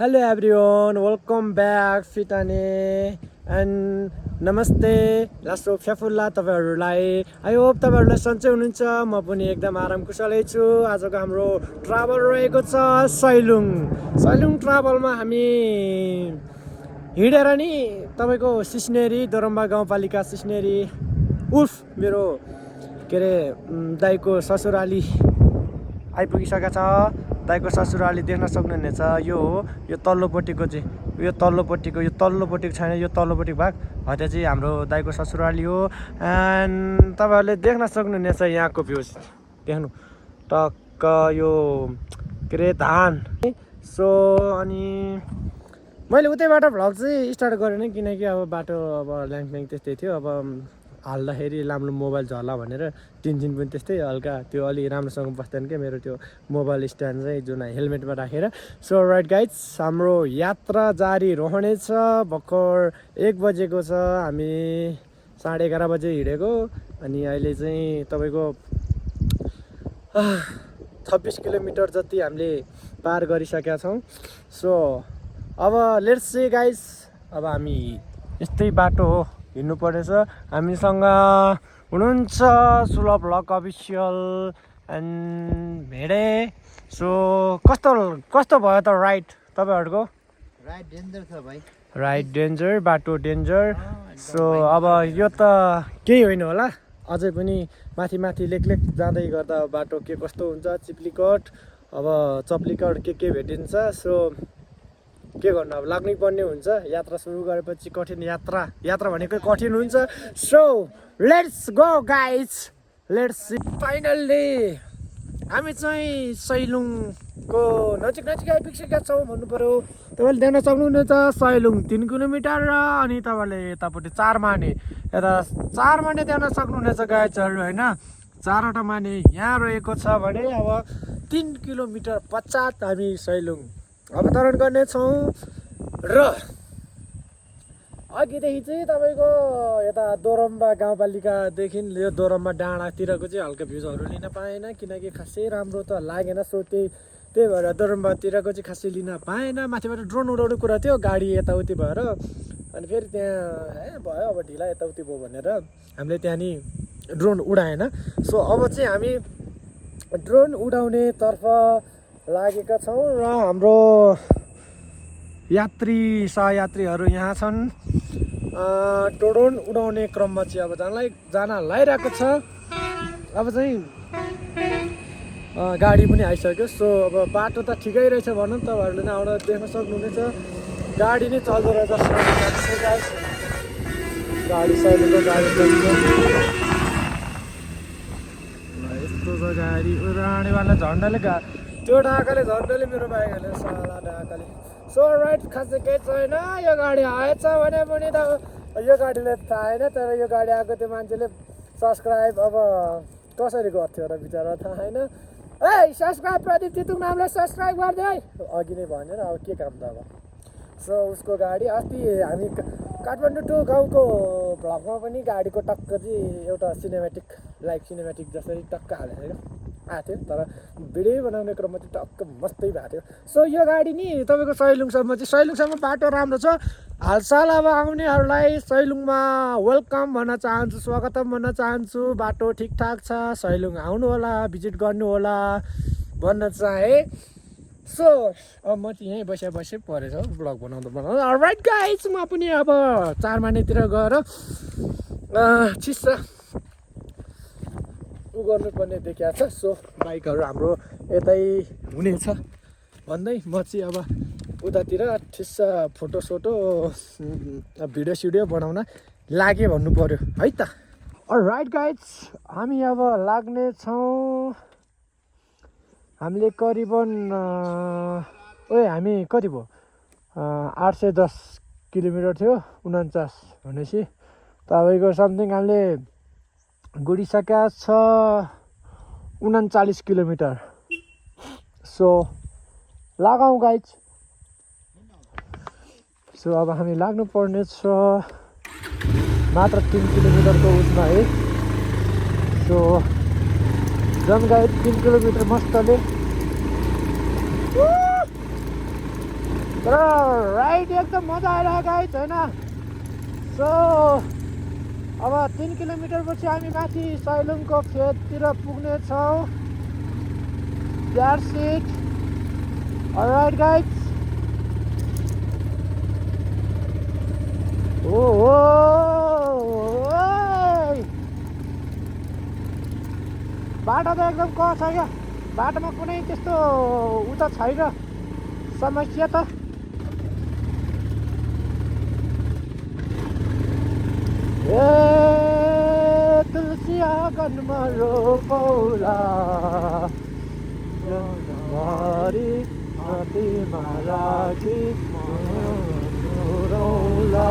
Hello everyone, welcome back Fitane and नमस्ते लास्टो फ्याफुल्ला तपाईहरुलाई I hope तपाईहरुलाई सन्चै हुनुहुन्छ म पनि एकदम आराम कुशलै छु आजको हाम्रो ट्राभल रहेको छ सैलुङ ट्राभलमा हामी हिँडेर नि तपाईको सिस्नेरी दोरम्बा गाउँपालिका सिस्नेरी उफ मेरो के रे दाइको ससुराली आइपुगिसकेको छ दाइको ससुराली देख्न सक्नुहुनेछ यो हो यो तल्लोपट्टिको चाहिँ यो तल्लोपट्टिको छैन यो तल्लोपट्टिको भाग हटे चाहिँ हाम्रो दाइको ससुराली हो एन्ड तपाईहरुले देख्न सक्नुहुनेछ यहाँको भ्यूज देख्नु टक्क यो के रे धान सो अनि मैले उतैबाट भ्लग चाहिँ स्टार्ट गरेन किनकि अब बाटो अब ल्याङफ्याङ त्यस्तै थियो अब हाल्दाखेरि राम्रो मोबाइल झर्ला भनेर टिनजिन पनि त्यस्तै हल्का त्यो अलि राम्रोसँग बस्दैन के मेरो त्यो मोबाइल स्ट्यान्ड चाहिँ जुन हेलमेटमा राखेर सो राइट गाइज हाम्रो यात्रा जारी रहनेछ भर्खर 1 बजेको छ हामी 11:30 बजे हिँडेको अनि अहिले चाहिँ तपाईको 26 किलोमिटर जति हामीले पार गरिसकेका छौं सो अब लेट्स सी गाइज अब हामी यस्तै बाटो हो हिँड्नु पर्नेछ हामीसँग हुनुहुन्छ सुलभ vlog official and Bhede so कस्तो भयो त राइड तपाईहरुको राइड डेन्जर छ भाइ राइड डेन्जर बाटो डेन्जर सो अब यो त केही होइन होला अझै पनि माथि लेक जाँदै गर्दा बाटो के कस्तो हुन्छ चिप्लिकट अब चप्लिकट के भेटिन्छ सो के गर्नु अब लाग्नै पर्ने हुन्छ यात्रा सुरु गरेपछि कठिन यात्रा भनेको कठिन हुन्छ so let's go guys let's see finally हामी चाहिँ सैलुङको नजिक आइपुगिसकेका छौँ भन्नु पर्यो तपाईले देख्न सक्नुहुनेछ सैलुङ 3 किलोमिटर र अनि तपाईले यतापट्टि 4 माने यता 4 माने देख्न सक्नुहुनेछ गाइजहरु हैन 4वटा माने यहाँ रहेको छ भने अब 3 किलोमिटर पश्चात हामी सैलुङ अवतरण गर्नेछौँ र अघिदेखि चाहिँ तपाईको यता दोरम्बा गाउँपालिकादेखि यो दोरम्बा डाँडातिरको चाहिँ हल्का भ्यूजहरू लिन पाएन किनकि खासै राम्रो त लागेन सो त्यही भएर दोरम्बातिरको चाहिँ खासै लिन पाएन माथिबाट ड्रोन उडाउने कुरा थियो गाडी यताउति भएर अनि फेरि त्यहाँ भयो अब ढिला यताउति भयो भनेर हामीले त्यहाँ नि ड्रोन उडाएन सो अब चाहिँ हामी ड्रोन उडाउने तर्फ लागेका छौँ र हाम्रो सहयात्रीहरू यहाँ छन् ड्रोन उडाउने क्रममा चाहिँ अब जान लागिरहेको छ अब चाहिँ गाडी पनि आइसक्यो सो अब बाटो त ठिकै रहेछ भनौँ तपाईहरुले नै आउँदा देख्न सक्नुहुनेछ गाडी नै चल्दो रहेछ गाडी सैलुङको गाडी यस्तो छ गाडी उडाउनेवाला झन्डाले त्यो झन्डाले मेरो बाइक हाल्यो साला ढाकाले सो राइट खासै केही छैन यो गाडी आएछ भने पनि त यो गाडीले थाहा छैन तर यो गाडी आएको त्यो मान्छेले सब्सक्राइब अब कसरी गर्थ्यो र बिचरा थाहा छैन ए सब्सक्राइब प्रदीप चितुङ नामलाई सब्सक्राइब गर्दै अघि नै भनेर अब के काम त अब सो उसको गाडी अस्ति हामी काठमाडौँ टु गाउँको भ्लगमा पनि गाडीको टक्क चाहिँ एउटा लाइभ सिनेमेटिक जसरी टक्क हालेर आएको थियो तर भिडियो बनाउने क्रममा चाहिँ टक्क मस्तै भएको थियो सो यो गाडी नि तपाईँको सैलुङसम्म बाटो राम्रो छ हालसाल अब आउनेहरूलाई सैलुङमा वेलकम भन्न चाहन्छु स्वागतम भन्न चाहन्छु बाटो ठिकठाक छ सैलुङ आउनु होला भिजिट गर्नु होला भन्न चाहे सो अब म चाहिँ यहीँ बसे परेछ ब्लग बनाउँदा राइट गाइज म पनि अब 4 मानेतिर गएर चिस्सा गर्नुपर्ने देखिएको छ सो बाइकहरू हाम्रो यतै हुनेछ भन्दै म चाहिँ अब उतातिर ठिस्सा फोटोसोटो भिडियो बनाउन लागे भन्नु पर्यो है त राइट गाइज हामी अब लाग्नेछौँ हामीले करिबन हामी कति भयो 810 किलोमिटर थियो 49 भनेपछि तपाईँको समथिङ हामीले गुडिसकेका छ 39 किलोमिटर सो लगाउँ गाइज सो अब हामी लाग्नु पर्ने छ मात्र 3 किलोमिटरको उसमा है सो जम गाइड 3 किलोमिटर मस्तले तर राइड एकदम मजा आइरहेको गाइज होइन। सो अब 3 किलोमिटर पछि हामी माथि सैलुङको फेदतिर पुग्नेछौँ। That's it. Alright guys. ओहो बाटो त एकदम क छ क्या। बाटोमा कुनै त्यस्तो उ त छैन समस्या त। ए तुलसी आँगनमा रोपौला जनवरी नदीमा राखी रौला।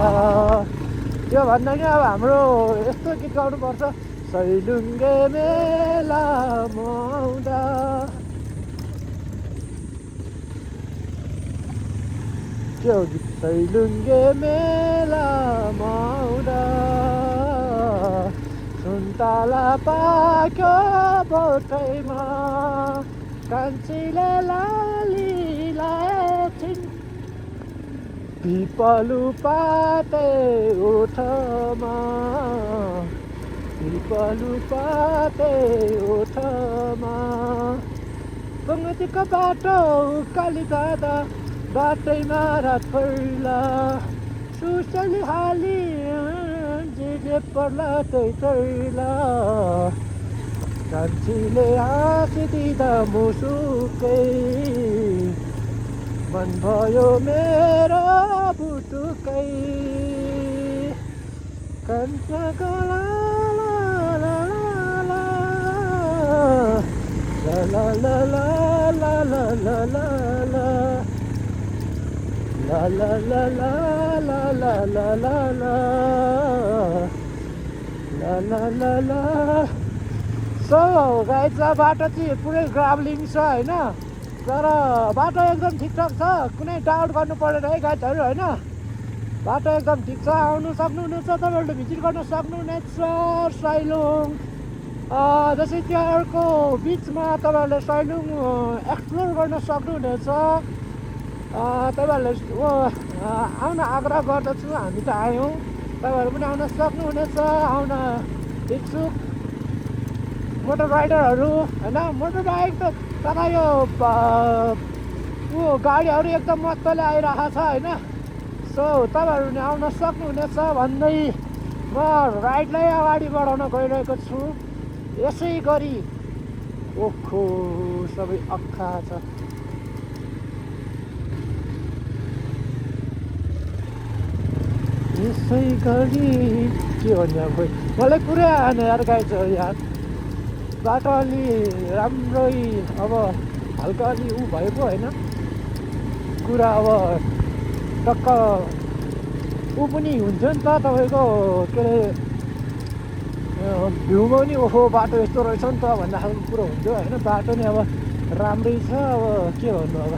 त्यो भन्दा नि अब हाम्रो यस्तो गीत गाउनुपर्छ। सैलुङ्गे मेलामा आउँदा के हो गीत? सैलुङ्गे मेलामा आउँदा सुन्तला पाक्यो बोटैमा कान्छीले लाली लाएछिन् पिपलु पाते ओठमा पिपलु पाते ओठमा। गङ्गतीको बाटो उकाली जाँदा बाटैमा रात पर्ला सुसली हाली जे पर्ला त्यही चर्ला कान्छीले हाँसिदिँदा मुसुकै मन भयो मेरो बुटुकै कान्छाको ला ला ला ला ला ला ला ला ला ला La la la la la la la la la la la la la। So guys बाटो चाहिँ पुरै ग्राभलिङ छ होइन। तर बाटो एकदम ठिकठाक छ, कुनै डाउट गर्नु पर्दैन है गाइजहरू होइन। बाटो एकदम ठिक छ, आउनु सक्नुहुनेछ, तपाईँहरूले भिजिट गर्न सक्नुहुनेछ सैलुङ। जस्तै त्यहाँको बिचमा तपाईँहरूले सैलुङ एक्सप्लोर गर्न सक्नुहुनेछ। तपाईँहरूले आउन आग्रह गर्दछु, हामी त आयौँ, तपाईँहरू पनि आउन सक्नुहुनेछ, आउन इच्छुक मोटर राइडरहरू होइन। मोटर बाइक त तथा यो गाडीहरू एकदम मजाले आइरहेको छ होइन। सो तपाईँहरू नि आउन सक्नुहुनेछ भन्दै म राइडलाई अगाडि बढाउन गइरहेको छु। यसै गरी ओखो सबै अक्खा छ। यसै गरी के भन्ने अब मलाई पुरै आएन यार गाइज यार। बाटो अलि राम्रै अब हल्का अलि ऊ भएको होइन कुरा। अब टक्क ऊ पनि हुन्छ नि त तपाईँको के अरे भ्यूमा पनि ओहो बाटो यस्तो रहेछ नि त भन्ने खालको कुरो हुन्थ्यो होइन। बाटो नि अब राम्रै छ, अब के भन्नु। अब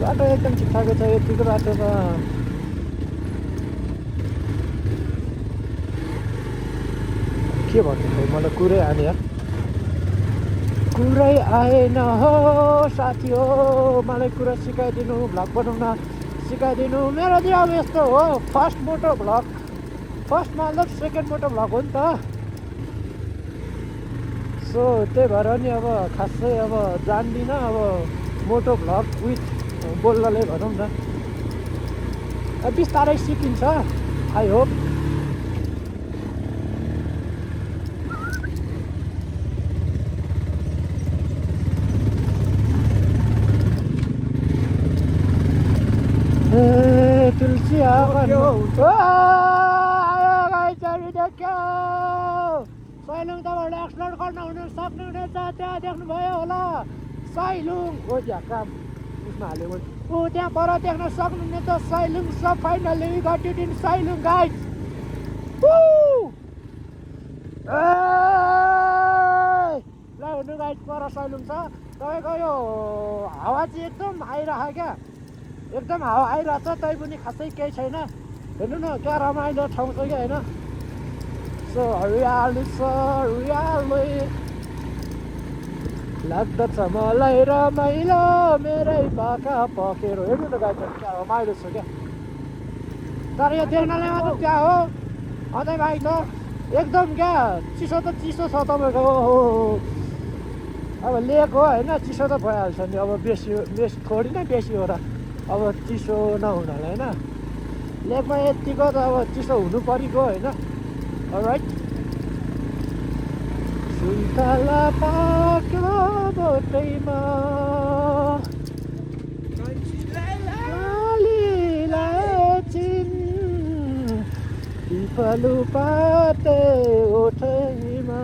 बाटो एकदम ठिकठाकै छ यतिको बाटोमा। के भन्नु खै मलाई कुरै आएन यार, कुरै आएन हो साथी हो। मलाई कुरा सिकाइदिनु, भ्लग बनाउन सिकाइदिनु। मेरो चाहिँ अब यस्तो हो, फर्स्ट मोटो भ्लग, फर्स्ट मतलब सेकेन्ड मोटो भ्लग हो नि त। सो त्यही भएर नि अब खासै अब जान्दिनँ अब मोटो भ्लग विथ बोल्नले भनौँ न। बिस्तारै सिकिन्छ आई होप। तुलसी आयो गाइजहरू देख्यो सैलुङ। तपाईँहरूले एक्सप्लोर गर्न सक्नुहुनेछ, त्यहाँ देख्नुभयो होला सैलुङ हो त्यहाँ काम उसमा हाल्यो भने त्यहाँ पर देख्न सक्नुहुनेछ सैलुङ। सब finally we got it in Sailung guys. ल हेर्नु गाइज पर सैलुङ छ। तपाईँको यो हावा चाहिँ एकदम आइरहेको क्या, एकदम हावा आइरहेछ, तै पनि खासै केही छैन। हेर्नु न क्या रमाइलो ठाउँ छ क्या होइन। सो हरियाली छ हरियाली। लाग्दछ मलाई रमाइलो मेरै पाखा पखेरो। हेर्नु न गाई क्या रमाइलो छ क्या, तर यो देख्नलाई मात्र क्या हो अझै भाइ त एकदम क्या चिसो त चिसो छ तपाईँको। अब लेक हो होइन, चिसो त भइहाल्छ नि। अब बेसी थोरै नै बेसी हो र अब चिसो नहुनालाई होइन। लेकमा यतिको त अब चिसो हुनु परेको होइन। राइट सुन्तला पाक्यो बोटैमा पिपलु पाते ओठैमा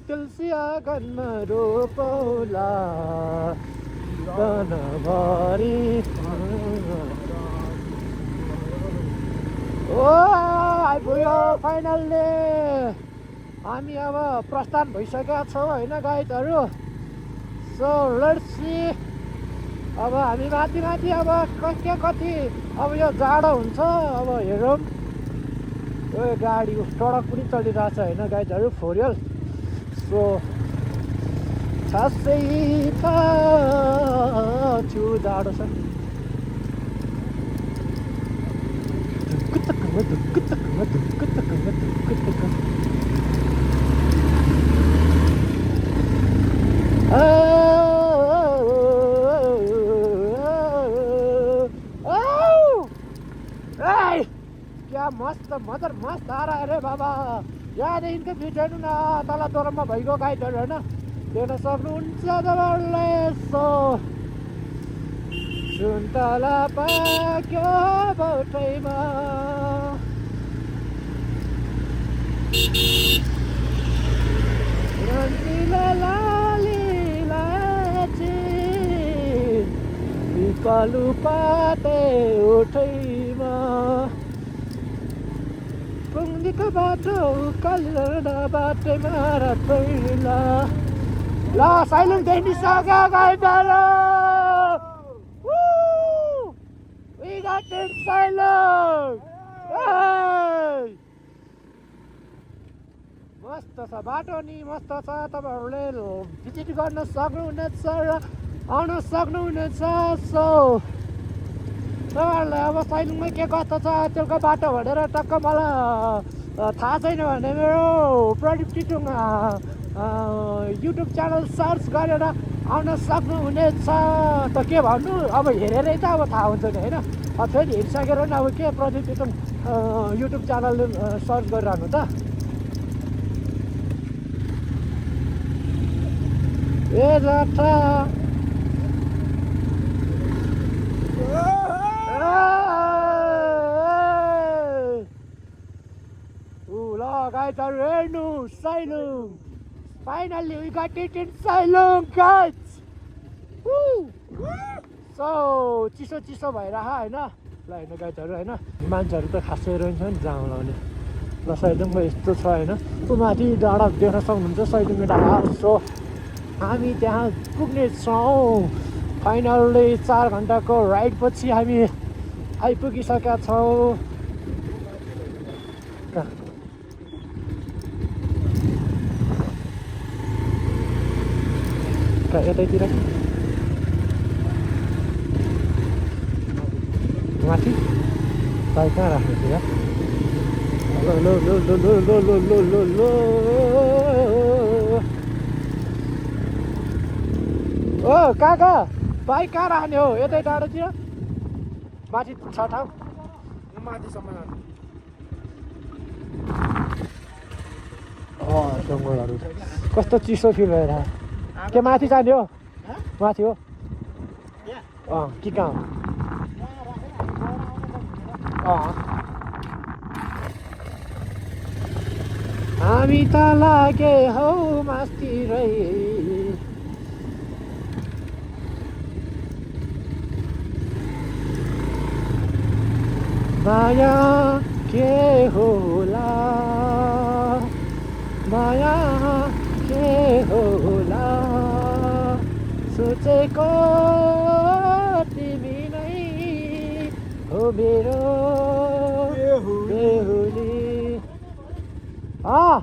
तुलसी आँगनमा रोपौला बनभरि। ओ आइपुग्यो फाइनल्ली। हामी अब प्रस्थान भइसकेका छौँ होइन गाइडहरू। सो लेट्स सी अब हामी माथि माथि अब कति अब यो जाडो हुन्छ अब हेरौँ। यो गाडी सडक पनि चलिरहेछ होइन गाइडहरू, 4 व्हिल। सो खासै छु जाडो छ। क्या मस्त मदर मस्त आ रहा है रे बाबा। यहाँदेखिको भिडियो हेर्नु न, तल दोहोरोमा भइगयो गाइडहरू होइन, देख्न सक्नुहुन्छ तपाईँहरूले। सो सुन्तला पाक्यो बोटैमा रन्जिला लालीलाची पिपलु पाते ओठैमा पुङ्गीको बाटो उकालो बाटोमा रातैला। ल साइलुङ देखिसक्यो गाइडहरू। We got it Sailung. मस्त छ बाटो नि, मस्त छ। तपाईँहरूले भिजिट गर्न सक्नुहुनेछ र आउन सक्नुहुनेछ। सो तपाईँहरूलाई अब साइलुङमा के कस्तो छ त्यसको बाटो भनेर टक्क मलाई थाहा छैन भने मेरो Pradeep Titung YouTube channel search गरेर आउन सक्नुहुनेछ। त के भन्नु, अब हेरेरै त अब थाहा हुन्छ नि होइन। फेरि हेरिसकेर नि अब के Pradeep Titung YouTube channel search गरिरहनु त। ए जात्रा ल गाइडहरू हेर्नु Sailung. Finally we got it in Sailung guys. So चिसो चिसो भइरह होइन। ल होइन गाइडहरू होइन, मान्छेहरू त खासै रहन्छ नि जहाँ लाउने। ल साइलुङमा यस्तो छ होइन, ऊ माथि डाँडा देख्न सक्नुहुन्छ साइलुङ डाँडा। सो हामी त्यहाँ पुग्नेछौँ फाइनल्ली। 4 घन्टाको राइडपछि हामी आइपुगिसकेका छौँ। यतैतिर माथि भाइ कहाँ राख्नु थियो? लो लो लो लो लो लो लो लो लो लो। ओ काका बाइक कहाँ राख्ने हो? यतै टाढोतिर माथि छ ठाउँ माथिसम्म जानु। जङ्गलहरू कस्तो चिसो फिल भएर के माथि जाने हो? माथि हो कि कहाँ? हामी त लागे हौ मास्तिरै माया के होला माया के होला सोचेको तिमी नै हो मेरो बेहुली। हाँ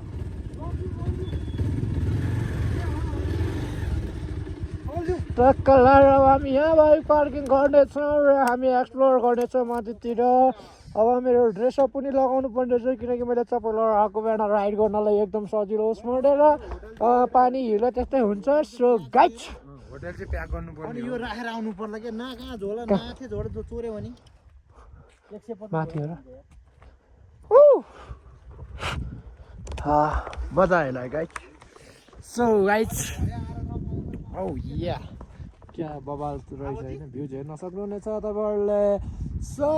ट्रक्क लाएर अब हामी यहाँ बाइक पार्किङ गर्नेछौँ र हामी एक्सप्लोर गर्नेछौँ माथितिर। अब मेरो ड्रेसअप पनि लगाउनु पर्ने रहेछ किनकि मैले चप्पलहरू आएको बेला राइड गर्नलाई एकदम सजिलो होस् मोडेर पानी हिलो त्यस्तै हुन्छ। सो गाइड होटल चाहिँ प्याक गर्नु पर्ने अनि यो राखेर आउनु पर्ला के ना कहाँ झोला नाथे झोडा चोर्यो भने 150 माथि हो र मजा आएन गाइड। सो गाइड औ या क्या बबाल रहेछ होइन भ्युज हेर्न सक्नुहुनेछ तपाईँहरूले। सो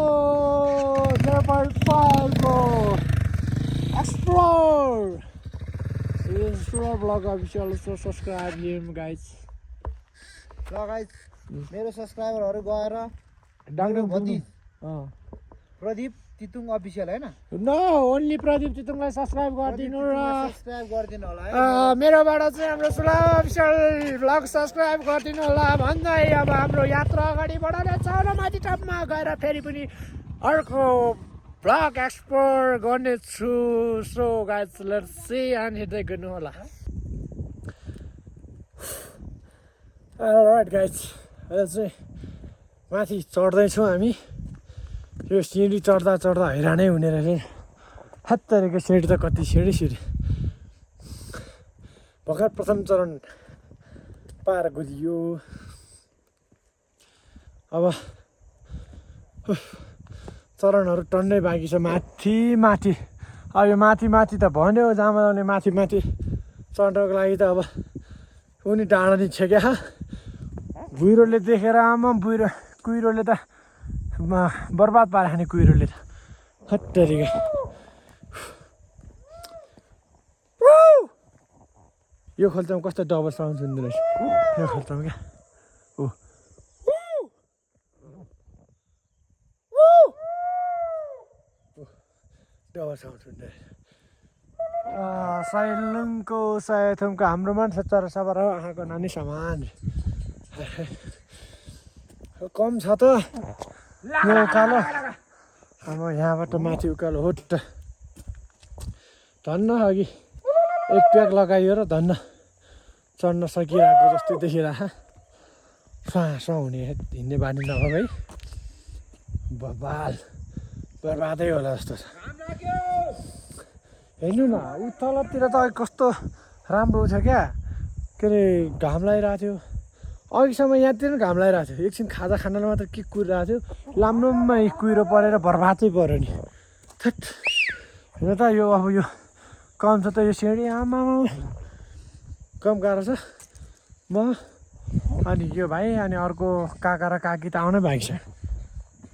0.5 को explore blog official. So subscribe him guys. ल गाइस मेरो सब्स्क्राइबरहरू गएर डाङडुङ भति अँ प्रदीप तितुङ अफिसियल हैन नो ओन्ली प्रदीप तितुङलाई सब्सक्राइब गरिदिनु र सब्स्क्राइब गरिदिनु होला है। मेरोबाट चाहिँ हाम्रो सुला अफिसियल ब्लग सब्सक्राइब गरिदिनु होला भन्दै अब हाम्रो यात्रा अगाडि बढाउनेछ र माथि टपमा गएर फेरि पनि अर्को ब्लग एक्सप्लोर गर्नेछु। So guys let's see and हिँड्दै गर्नु होला। अलराइट गाइज अहिले चाहिँ माथि चढ्दैछौँ हामी। यो सिँढी चढ्दा चढ्दा हैरानै हुने रहेछ। हत्तरीको सिँढी त कति सिँढी भर्खर प्रथम चरण पार गरियो। अब चरणहरू टन्नै बाँकी छ माथि माथि। अब यो माथि माथि त भन्यो जामाउने माथि माथि चढ्नको लागि त अब उनी डाँडा नि छ क्या। बुइरोले देखेर आमा कुहिरोले त बर्बाद पारे खाने कुहिरोले त हत्तरीका। यो खोल्चामा कस्तो डबल साउन्ड सुन्दो रहेछ यो खोल्चामा क्या। डबल साउन्ड सुन्दै साइलुङको सायथुमको हाम्रो मान्छे चरा सबर आँखाको नानी समान कम छ त यो उकालो। अब यहाँबाट माथि उकालो हो त धन्न अघि एक प्याक लगाइयो र धन्न चढ्न सकिरहेको जस्तो देखिरह स्वास हुने हिँड्ने बानी नभए है बबाल बर्बादै होला जस्तो छ। हेर्नु न उ तलतिर त कस्तो राम्रो छ क्या। के अरे घाम लागिरहेको थियो अघिसम्म यहाँतिर पनि घाम लागिरहेको थियो। एकछिन खाजा खानालाई मात्र के कुरिरहेको थियो लाम्लोमै कुहिरो परेर बर्बादै पऱ्यो नि। थेट हेर त यो अब यो कम छ त यो सिँढी आमा कम गाह्रो छ। म अनि यो भाइ अनि अर्को काका र काकी त आउनै बाँकी छ।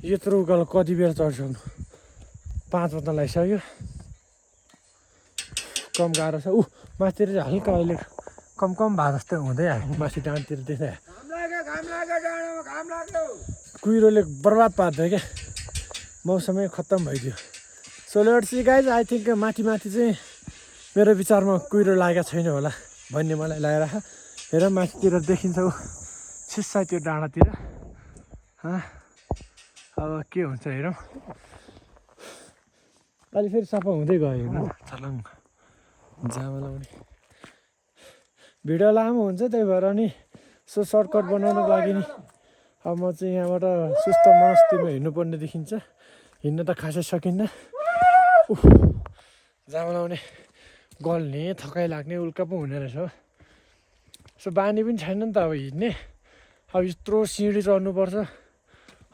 यत्रो उकालो कति बेर चढ्छु 5 बज्न लागिसक्यो। कम गाह्रो छ। माथितिर चाहिँ हल्का अहिले कम भए जस्तै हुँदै आयो माथि डाँडातिर देख्दै कुहिरोले बर्बाद पार्दै क्या मौसमै खत्तम भइदियो। So let's see guys I think माथि चाहिँ मेरो विचारमा कुहिरो लागेको छैन होला भन्ने मलाई लागिरहेको। हेर माथितिर देखिन्छ सिस्सा त्यो डाँडातिर। अब के हुन्छ हेरौँ। अहिले फेरि सफा हुँदै गयो चलङ जामा लाउने भिडियो लामो हुन्छ त्यही भएर नि सो सर्टकट बनाउनुको लागि नि अब म चाहिँ यहाँबाट सुस्त मस्तीमा हिँड्नुपर्ने देखिन्छ। हिँड्न त खासै सकिन्न। जामा लाउने गल्ने थकाइ लाग्ने उल्का पो हुने रहेछ। सो बानी पनि छैन नि त अब हिँड्ने। अब यत्रो सिँढी चढ्नुपर्छ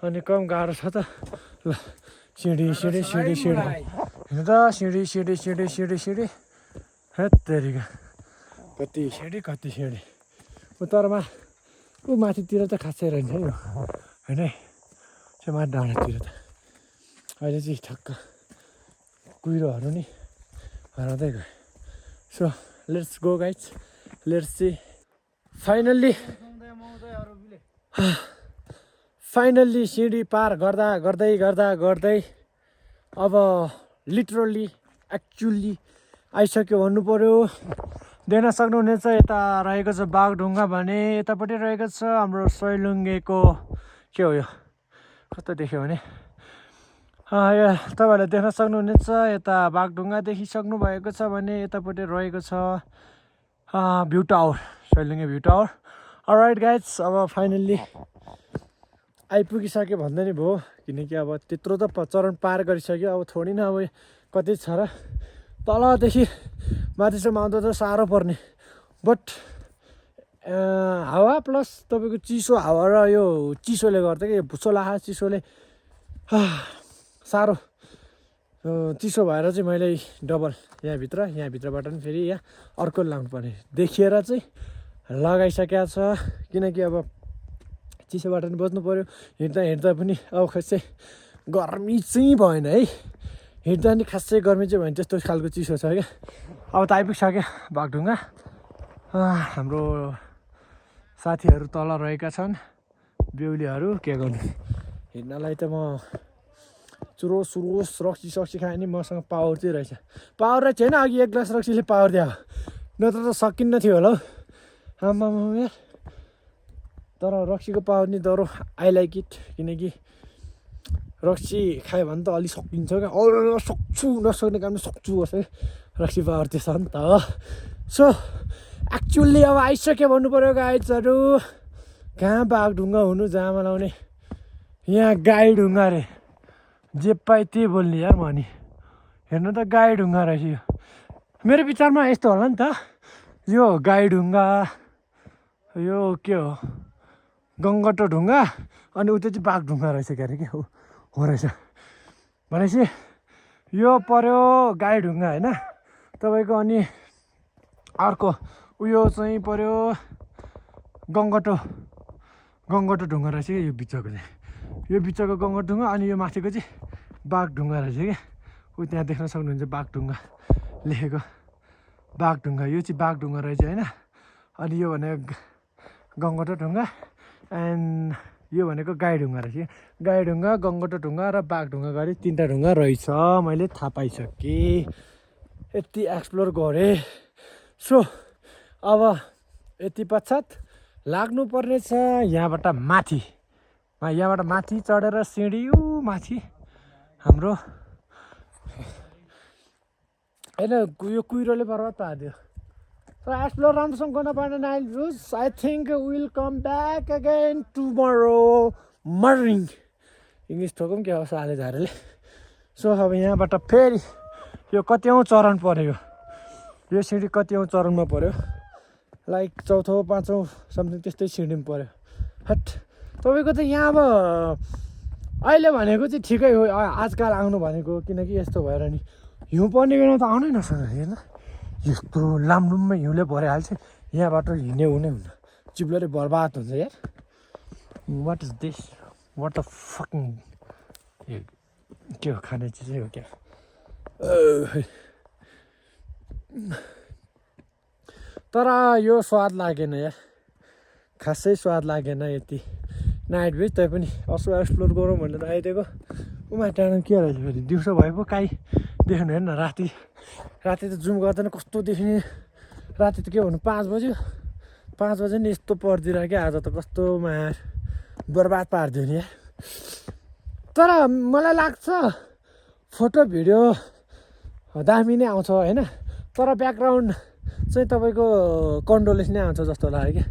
अनि कम गाह्रो छ त। ल सिँढी हिँड्नु त सिँढी हेत्तेरिका कति सिँढी उत्तरमा माथितिर त खासै रहन्छ है यो होइन है त्यो माथि डाँडातिर त अहिले चाहिँ ठक्क कुहिरोहरू नि हराउँदै गयो। So let's go guys let's see finally सिँढी पार गर्दै अब लिटरली एक्चुअली आइसक्यो भन्नु पऱ्यो। देख्न सक्नुहुनेछ यता रहेको छ बागढुङ्गा भने यतापट्टि रहेको छ हाम्रो सैलुङ्गेको के हो यो कस्तो देख्यो भने तपाईँहरूले देख्न सक्नुहुनेछ यता बागढुङ्गा देखिसक्नु भएको छ भने यतापट्टि रहेको छ भ्यू टावर सैलुङ्गे भ्यू टावर। अलराइट गाइज अब फाइनल्ली आइपुगिसक्यो भन्दा नि भयो किनकि अब त्यत्रो त चरण पार गरिसक्यो अब थोरै न अब कति छ र तलदेखि माथिसम्म आउँदा त साह्रो पर्ने बट हावा प्लस तपाईँको चिसो हावा र यो चिसोले गर्दा कि भुसोलाहा चिसोले साह्रो चिसो भएर चाहिँ मैले डबल यहाँभित्रबाट पनि फेरि यहाँ अर्को लाउनु पर्ने देखिएर चाहिँ लगाइसकेको छ किनकि अब चिसोबाट पनि बच्नु पऱ्यो हिँड्दा पनि अब खासै गर्मी चाहिँ भएन है हिँड्दा नि खासै गर्मी चाहिँ भएन त्यस्तो खालको चिसो छ क्या। अब त आइपुगिसक्यो बागढुङ्गा हाम्रो साथीहरू तल रहेका छन् बेहुलीहरू के गर्नु हिँड्नलाई त म चुरोस रक्सी खाएँ नि मसँग पावर चाहिँ रहेछ पावर चाहिँ छैन अघि एक ग्लास रक्सीले पावर दियो नत्र त सकिन्न थियो होला हौ आम्मा यार तर रक्सीको पावर नि डरो आई लाइक इट किनकि रक्सी खायो भने त अलिक सकिन्छ क्या सक्छु नसक्ने काम सक्छु गर्छ रक्सी पावर त्यो छ नि त। सो एक्चुअली अब आइसक्यो भन्नु पऱ्यो गाइजहरू कहाँ बागढुङ्गा हुनु जामा लाउने यहाँ गाईढुङ्गा रे जे पाइ त्यही बोल्ने यार म नि हेर्नु त गाईढुङ्गा रहेछ यो मेरो विचारमा यस्तो होला नि त यो गाईढुङ्गा यो के हो गङ्गटो ढुङ्गा अनि उता चाहिँ बागढुङ्गा रहेछ के अरे के हो रहेछ भनेपछि यो पर्यो गाईढुङ्गा होइन तपाईँको अनि अर्को उयो चाहिँ पर्यो गङ्गटो ढुङ्गा रहेछ क्या यो बिचको चाहिँ यो बिचको गङ्गटो ढुङ्गा अनि यो माथिको चाहिँ बागढुङ्गा रहेछ क्या ऊ त्यहाँ देख्न सक्नुहुन्छ बागढुङ्गा लेखेको बागढुङ्गा यो चाहिँ बागढुङ्गा रहेछ होइन अनि यो भनेको गङ्गटो ढुङ्गा एन्ड यो भनेको गाईढुङ्गा रहेछ गाईढुङ्गा गङ्गटो ढुङ्गा र बागढुङ्गा गरी तिनवटा ढुङ्गा रहेछ मैले थाहा पाइसकेँ यति एक्सप्लोर गरेँ। सो अब यति पश्चात लाग्नुपर्ने छ यहाँबाट माथि चढेर सिँढी माथि हाम्रो होइन यो कुहिरोले बर्बाद पारिदियो। So explore राम्रोसँग गर्न पाएन नाइल views I think will come back again tomorrow morning English ठोकौँ के होस् आले झारेले। सो अब यहाँबाट फेरि यो कतिौँ चरण पऱ्यो यो सिँढी कतिौँ चरणमा पऱ्यो लाइक चौथो पाँचौँ समथिङ त्यस्तै सिँढीमा पऱ्यो हट तपाईँको त यहाँ अब अहिले भनेको चाहिँ ठिकै हो आजकल आउनु भनेको किनकि यस्तो भएर नि हिउँ पर्ने बेला त आउनै नसक्छ होइन यस्तो लामलुममा हिउँले भरिहाल्छ यहाँबाट हिँड्ने हुने हुन्न चिप्लोले बर्बाद हुन्छ यार what is this what the fucking के हो खाने चिजै हो क्या तर यो स्वाद लागेन यार खासै स्वाद लागेन यति नाइट भ्यू तै पनि असो एक्सप्लोर गरौँ भनेर आइदिएको उमा टाढो के रहेछ फेरि दिउँसो भए पो काहीँ देख्नु हेर्न राति त जुम गर्दैन कस्तो देखिने राति त के भन्नु 5 बज्यो 5 बजे नि यस्तो पर्दिरह क्या आज त कस्तो मार बर्बाद पारिदियो नि यार। तर मलाई लाग्छ फोटो भिडियो दामी नै आउँछ होइन तर ब्याकग्राउन्ड चाहिँ तपाईँको कन्डोलेस नै आउँछ जस्तो लाग्यो क्या।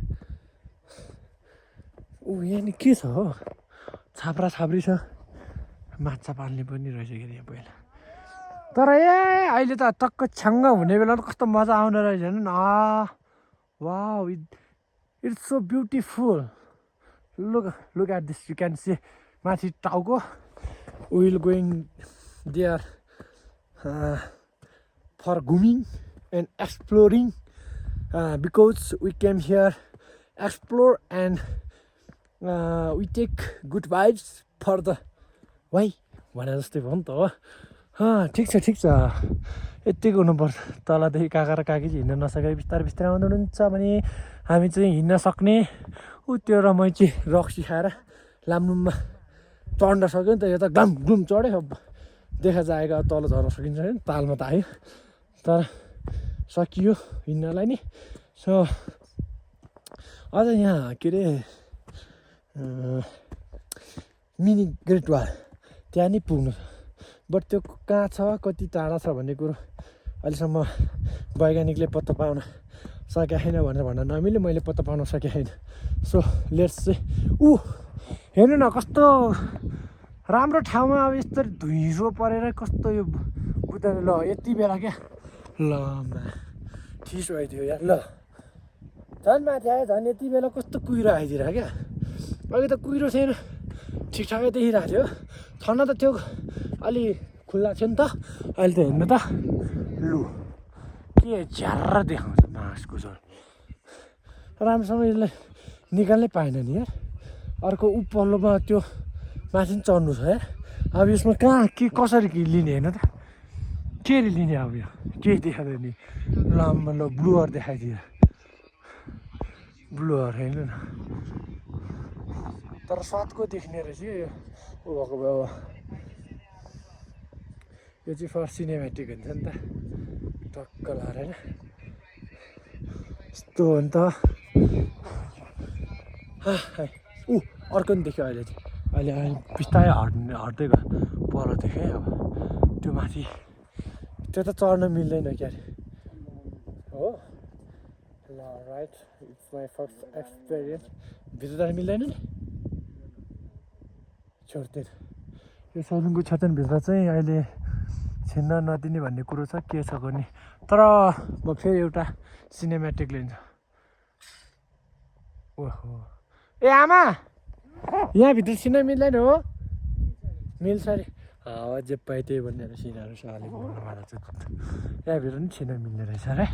यहाँ नि के छ हो छाप्रा छाप्री छ माछा पाल्ने पनि रहेछ कि यहाँ पहिला तर अहिले त टक्क छ्याङ्ग हुने बेला त कस्तो मजा आउने रहेछ हेर्नु न wow it's so beautiful look at this you can see माथि टाउको विल गोइङ देयर फर घुमिङ and exploring because we came here explore and we take good vibes for the why भने जस्तै भयो नि त हो ठिक छ यत्तिको हुनुपर्छ तलदेखि काका र काकी चाहिँ हिँड्न नसके बिस्तारै आउँदै हुनुहुन्छ भने हामी चाहिँ हिँड्न सक्ने त्यो रमाइलो रक्सी खाएर लामलुममा चढ्न सक्यो नि त यो त घुम चढ्यो देखा जाएगा तल झर्न सकिन्छ होइन तालमा त आयो तर सकियो हिँड्नलाई नि। सो अझ यहाँ के अरे मिनी ग्रेट वाल त्यहाँ नि पुग्नु बट त्यो कहाँ छ कति टाढा छ भन्ने कुरो अहिलेसम्म वैज्ञानिकले पत्ता पाउन सकेका छैन भनेर भन्न नमिले मैले पत्ता पाउन सकेको छैन सो लेट्स चाहिँ हेर्नु न कस्तो राम्रो ठाउँमा अब यस्तो धुइँसो परेर कस्तो यो बुद्धले ल यति बेला क्या ल ठिस भइदियो यार ल झन् माथि आयो झन् यति बेला कस्तो कुहिरो आइदिएर क्या अघि त कुहिरो थिएन ठिकठाकै देखिरहेको थियो ठन्डा त त्यो अलि खुल्ला थियो नि त अहिले त हेर्नु त लु के ज्यार देखाउँछ बाँसको झोल राम्रोसँग यसलाई निकाल्नै पाएन नि यार अर्को उपल्लोमा त्यो माथि पनि चढ्नु छ यार अब यसमा कहाँ के कसरी लिने हेर्नु त के लिने अब यो केही देखाउँदैन नि लाम्बा ल ब्लुवर देखाइदिएर ब्लुवर हेर्नु न तर सातको देख्ने रहेछ यो भएको भए यो चाहिँ फर सिनेमेटिक हुन्छ नि त टक्क लाएर होइन यस्तो हो नि त अर्को नि देख्यो अहिले चाहिँ अहिले बिस्तारै हट्दै गयो पर देख्यो है अब त्यो माथि त्यो त चढ्न मिल्दैन क्या अरे हो ल right it's my first experience भित्र जान मिल्दैन नि छोड्दैन यो सैलुङको छतनभित्र चाहिँ अहिले छिन्न नदिने भन्ने कुरो छ के छ गर्ने तर म फेरि एउटा सिनेमेटिक लिन्छु ओहो ए आमा यहाँभित्र छिन्न मिल्दैन हो मिल्छ अरे जे पाइ त्यही भन्ने सिनाहरू छ अलिक मलाई चाहिँ यहाँभित्र पनि छिन्न मिल्ने रहेछ अरे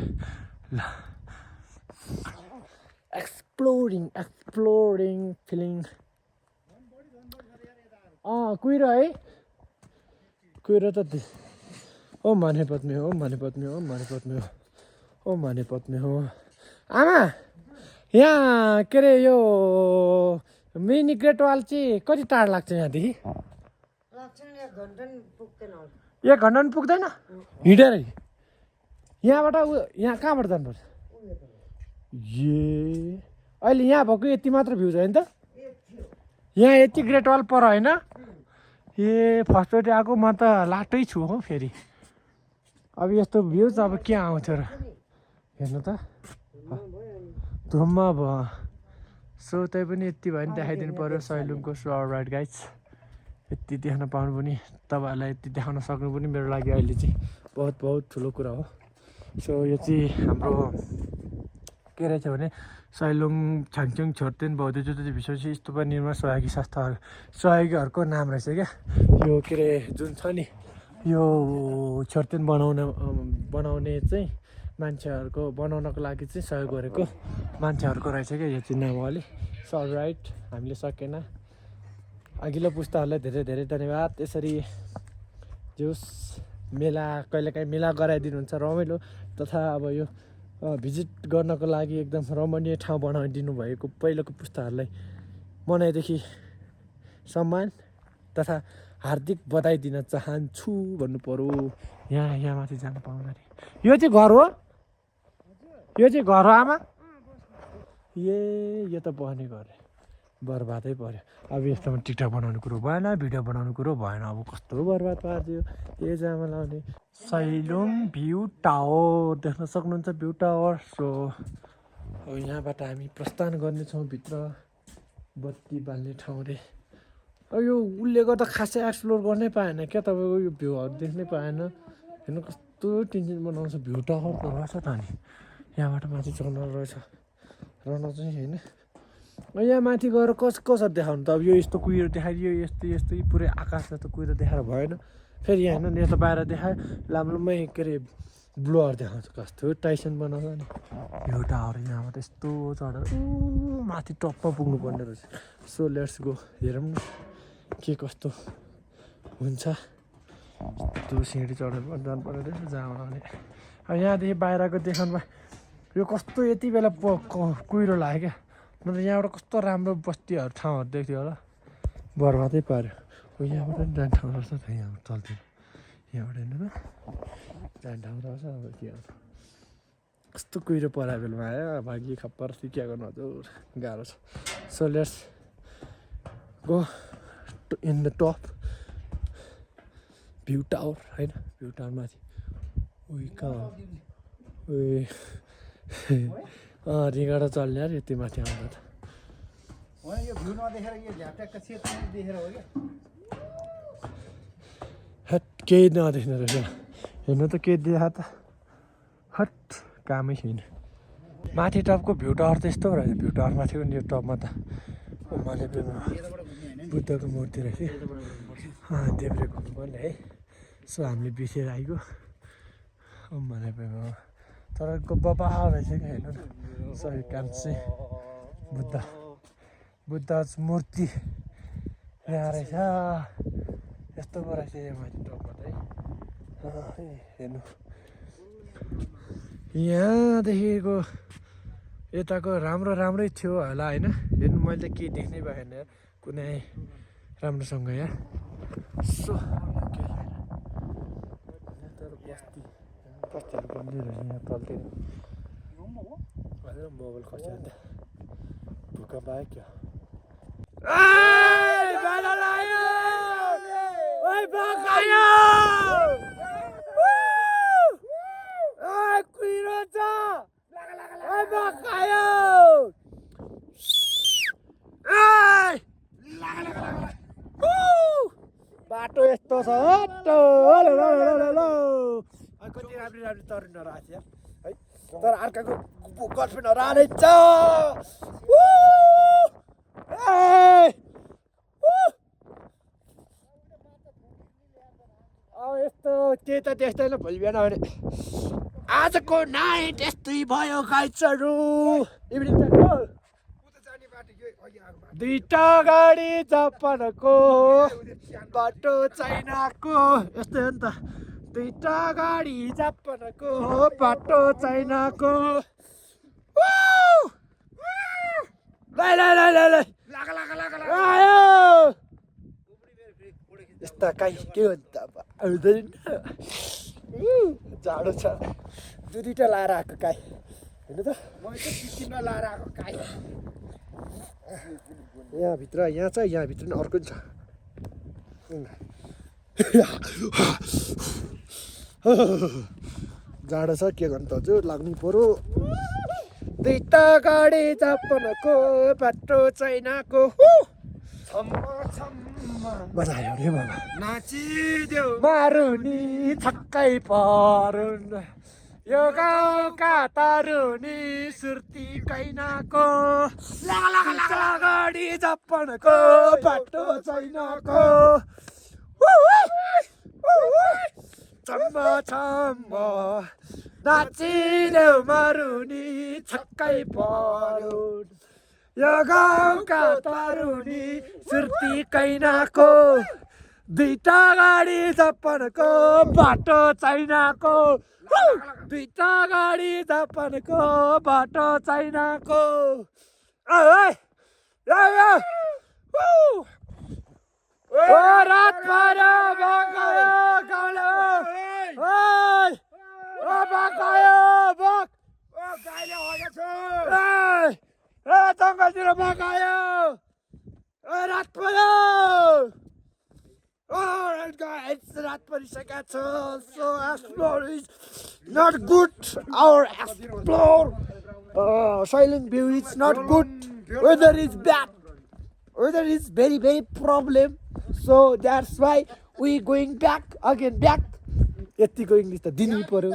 ल एक्सप्लोरिङ फिलिङ कुहिरो है कुहिरो त ओ माने पत्नी हो माने पत्नी हो माने पत्नी हो ओ माने पत्नी हो आमा यहाँ के अरे यो मिनी ग्रेट वाल चाहिँ कति टाढा लाग्छ यहाँदेखि 1 घन्टा पनि पुग्दैन हिँडेरै यहाँबाट यहाँ कहाँबाट जानुपर्छ ए अहिले यहाँ भएको यति मात्र भ्यू छ नि त यहाँ यति ग्रेट वाल पर होइन ए फर्स्टचोटि आएको म त लाटै छु हो फेरि अब यस्तो भ्यू चाहिँ अब के आउँथ्यो र हेर्नु त धुम्म भयो सो त्यही पनि यति भयो भने देखाइदिनु पऱ्यो सैलुङको सो राइट गाइज यति देख्न पाउनु पनि तपाईँहरूलाई यति देखाउन सक्नु पनि मेरो लागि अहिले चाहिँ बहुत बहुत ठुलो कुरा हो सो यो चाहिँ हाम्रो के रहेछ भने सैलुङ छाङछुङ छोर्तेन बौद्ध जुन विश्वसी स्तूप निर्माण सहयोगीहरूको नाम रहेछ क्या यो के अरे जुन छ नि यो छोर्तेन बनाउने चाहिँ मान्छेहरूको बनाउनको लागि चाहिँ सहयोग गरेको मान्छेहरूको रहेछ क्या यो चाहिँ नामावली सो राइट हामीले सकेन अघिल्लो पुस्ताहरूलाई धेरै धेरै धन्यवाद यसरी जोस् मेला कहिलेकाहीँ मेला गराइदिनुहुन्छ रमाइलो तथा अब यो भिजिट गर्नको लागि एकदम रमणीय ठाउँ बनाइदिनु भएको पहिलोको पुस्ताहरूलाई मनाइदेखि सम्मान तथा हार्दिक बधाई दिन चाहन्छु भन्नु पऱ्यो यहाँ माथि जानु पाउँदाखेरि यो चाहिँ घर हो यो चाहिँ घर हो आमा यो त बने घर बर्बादै पऱ्यो अब यस्तोमा टिकटक बनाउने कुरो भएन भिडियो बनाउने कुरो भएन अब कस्तो बर्बाद पारिदियो यो जामा लाउने सैलुङ भ्यू टावर देख्न सक्नुहुन्छ भ्यू टावर सो अब यहाँबाट हामी प्रस्थान गर्नेछौँ भित्र बत्ती बाल्ने ठाउँ रे अब यो उसले गर्दा खासै एक्सप्लोर गर्नै पाएन क्या तपाईँको यो भ्यूहरू देख्नै पाएन हेर्नु कस्तो टेन्सन बनाउँछ भ्यू टावर त रहेछ त नि यहाँबाट माथि चढ्न रहेछ रहन चाहिँ होइन यहाँ माथि गएर कसरी देखाउनु त अब यो यस्तो कुहिरो देखाइदियो यस्तो पुरै आकाश जस्तो कुहिरो देखाएर भएन फेरि यहाँ हेर्नु यस्तो बाहिर देखायो लाम्लोमै के अरे ब्लोअर देखाउँछ कस्तो टाइसन बनाउँछ नि यो टावर यहाँबाट यस्तो चढेर माथि टपमा पुग्नुपर्ने रहेछ सो लेट्स गो हेरौँ न के कस्तो हुन्छ त्यो सिँढी चढेर जानुपर्ने रहेछ जहाँबाट भने अब यहाँदेखि बाहिरको देखाउनु यो कस्तो यति बेला कुहिरो लाग्यो क्या नत्र यहाँबाट कस्तो राम्रो बस्तीहरू ठाउँहरू देख्थ्यो होला बर्बादै पाऱ्यो यहाँबाट पनि जाने ठाउँ रहेछ त यहाँ चल्थ्यो यहाँबाट हेर्नु त जाने ठाउँ रहेछ अब के गर्नु कस्तो कुहिरो परा बेलमा आयो भागी खप्पर के गर्नु हजुर गाह्रो छ so let's go in the top view tower होइन भ्यू टावर माथि उही कहाँ उही रिगाडा चल्ने अरे यति माथि आउँदा त होइन यो भ्यू नदेखेर यो झ्याप्ट्याक्क सेत देखेर हो क्या हट केही नदेख्ने रहेछ हेर्नु त के देखा त हट कामै छैन माथि टपको भ्यू टावर त यस्तो रहेछ भ्यू टावर माथि पनि यो टपमा त मैले बुद्धको मूर्ति रहेछ देब्रे घुम्नुपर्ने है सो हामीले बिर्सेर आइगयो मैले तर बाबा रहेछ क्या हेर्नु न सही काम चाहिँ बुद्ध मूर्ति यहाँ रहेछ यस्तो पो रहेछ यो माथि टपमा त है हेर्नु यहाँदेखिको यताको राम्रै थियो होला होइन हेर्नु मैले त केही देख्नै भएन कुनै राम्रोसँग यहाँ सो बस्तीहरू बन्दै रहेछ यहाँ तलतिर मोबाइल खस्यो अन्त भूकम्प आयो क्या बाटो यस्तो छ कति राम्रो तरुणहरू आएको थियो है तर अर्काको गर्लफ्रेन्डहरू आएछ अब यस्तो त्यही त त्यस्तै भोलि बिहान भने आजको नाइट यस्तै भयो गाइजहरू इभिनिङ दुईटा गाडी जापानको बाटो चाइनाको यस्तै हो नि त दुईटा गाडी जापानको बाटो चाइनाको यस्ता काहीँ के हुन्छ आउँदैन जाडो छ दुईटा लाएर आएको काहीँ होइन त लाएर आएको काहीँ यहाँभित्र यहाँ छ यहाँभित्र नि अर्को नि छ जाडो छ के गर्नु त हजुर लाग्नु पर्यो दुईटा गाडी जापानको बाटो चाइनाको मजा आयो रे बाबा नाचिदेऊ मारुनी छक्कै परुन् यो गाउँका तारुनी सुर्ती कैनाको गाडी जापानको बाटो चाइनाको छम्म छम्म नाचिदेऊ मारुनी छक्कै परुन् यो गाउँका तारुनी सुर्ती कैनाको दुईटा गाडी जापानको बाटो चाइनाको दुईटा गाडी जापानको बाटो चाइनाको रात पर्यो बगायो गाउँले बगायो बग जङ्गलतिर बगायो रात पर्यो Alright guys, रात परिसकेको छ so explore is not good our explore silent view is not good weather is bad weather is very problem so that's why we going back again back यतिको इङ्ग्लिस त दिनै पर्यो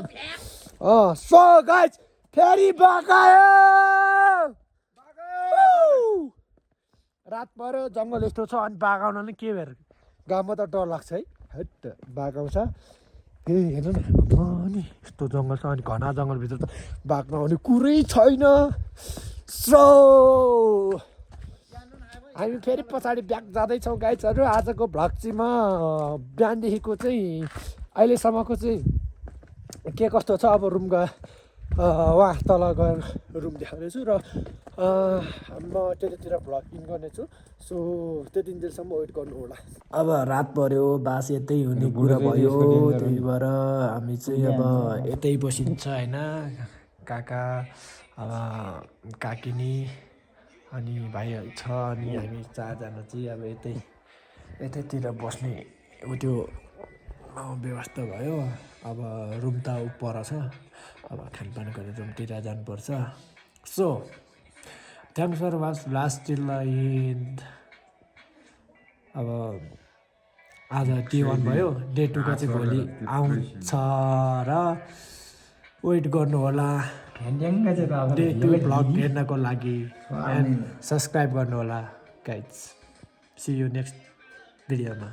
so guys फेरि बगायो रात पर्यो जङ्गल यस्तो छ अनि बागाउन नि के भएर गाउँमा त डर लाग्छ है हट बाघ आउँछ फेरि हेर्नु न अनि यस्तो जङ्गल छ अनि घना जङ्गलभित्र त बाघ नआउने कुरै छैन सो हामी फेरि पछाडि ब्याक जाँदैछौँ गाइजहरू आजको भ्लग चाहिँ म बिहानदेखिको चाहिँ अहिलेसम्मको चाहिँ के कस्तो छ अब रुम गए वहाँ तल गएर रुम देखाउनेछु र म त्यतातिर भ्लग इन गर्नेछु सो त्यति दिनसम्म वेट गर्नु होला अब रात पर्यो बास यतै हुने कुरा भयो त्यही भएर हामी चाहिँ अब यतै बसिन्छ होइन काका काकिनी अनि भाइहरू छ अनि हामी चारजना चाहिँ अब यतैतिर बस्ने त्यो व्यवस्था भयो अब रुम त पर छ अब खानपान गर्ने रुमतिर जानुपर्छ so thanks for watch last till the अब आज T1 भयो डे 2 को चाहिँ भोलि आउँछ र वेट गर्नु होला डे 2 भ्लग हेर्नको लागि एन्ड सब्सक्राइब गर्नु होला गाइज सी यु नेक्स्ट भिडियोमा